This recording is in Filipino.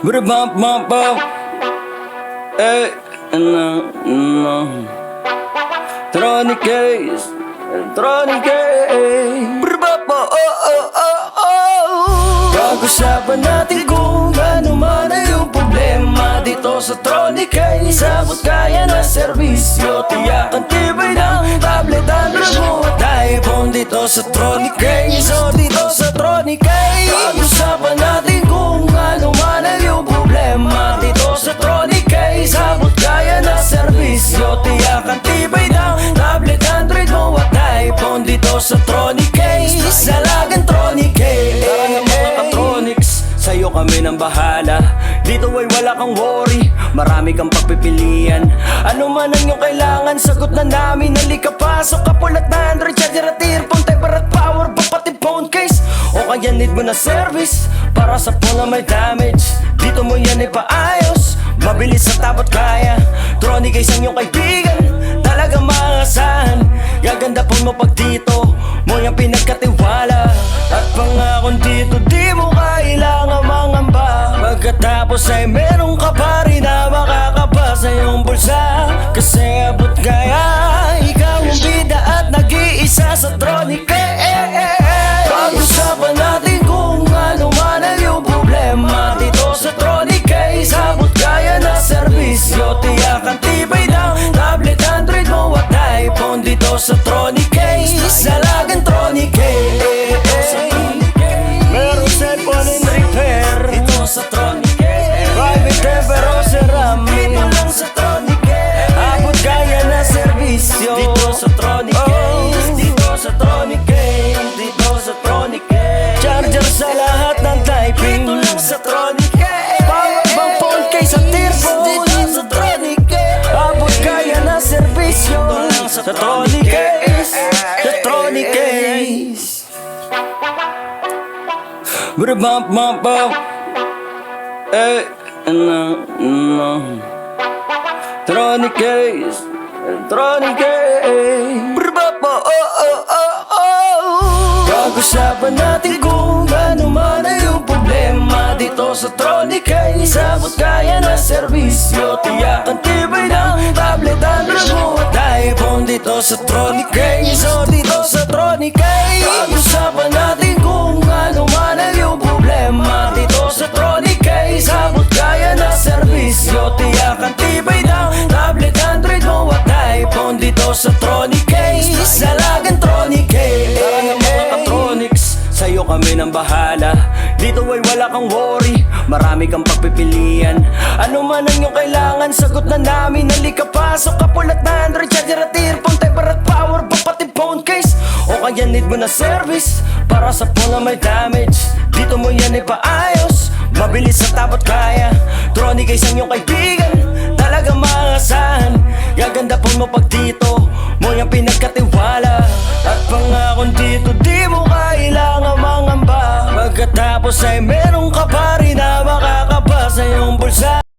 Bump, bump, bump. Hey, no. Tronic case, Tronic case. Bump, pag-usapan natin kung ano man ay yung problema dito sa Tronic case. Sabot kaya na serbisyo, tiyak ang tibay ng tablet, Android mo at iPhone dito sa Tronic case. O dito sa Tronic case, pag-usapan natin kung ano man ay yung problema dito sa Tronic case. Sabot kaya na serbisyo, tiyak ang tibay ng tablet, Android mo at iPhone dito sa Tronic case. Salagang Tronic case. Tara na mga Katronics, sa'yo kami ng bahala. Dito ay wala kang worry, marami kang pagpipilian. Ano man ang iyong kailangan, sagot na namin. Halika pasok, kapulat na Android charger at earphone, temper at power pa pati phone case. O kaya need mo na service para sa phone na may damage. Dito mo yan ipaayos, mabilis at tapat kaya. Tronic case ang iyong kaibigan, talagang maasahan. Gaganda phone mo pag dito mo yung pinagkatiwala. At pangakon dito di mo kailangan mangamba. Pagkatapos ay meron ka pa rin na makakapa sa iyong bulsa. Kasi abot kaya ikaw ang bida at nag-iisa sa Tronic case. Pag-usapan natin kung ano man ang iyong problema dito sa Tronic case. Abot kaya na serbisyo, tiyak ang tibay ng tablet, Android mo at iPhone dito sa Tronic case. Salagang Tronic case. Merong cellphone in repair dito sa Tronic case. Private temper o ceramic dito lang sa Tronic case. Abot kaya na serbisyo dito sa Tronic case. Dito sa Tronic case. Dito sa Tronic case. Charger sa lahat ng typing dito lang sa Tronic case. Power bank, phone case at earphone dito sa Tronic case. Abot kaya na serbisyo dito lang sa Tronic case. Sa Tronic case. Bump, bump, bump. Hey, no. Tronic case, Tronic case. Pag-usapan natin kung ano man ay yung problema dito sa Tronic case. Sabot kaya na serbisyo, tiyak ang tibay ng tablet, Android mo at iPhone dito sa Tronic case. O dito sa Tronic case, pag-usapan natin kung ano man ay yung problema dito sa Tronic case. Sabot kaya na serbisyo, tiyak ang tibay ng tablet, Android mo at iPhone dito sa Tronic case. Salagang Tronic case. Tara na mga Katronics, sa'yo kami ng bahala. Dito ay wala kang worry, marami kang pagpipilian. Ano man ang iyong kailangan, sagot na namin. Halika pasok, kapulat na Android charger at earphone, temper at power pa pati phone case. O kaya need mo na service para sa phone na may damage. Dito mo yan ipaayos, mabilis at tapat kaya. Tronic case ang iyong kaibigan, talagang maasahan. Gaganda phone mo pag dito mo yung pinagkatiwala. At pangakon dito di mo kailangan mangamba. Pagkatapos ay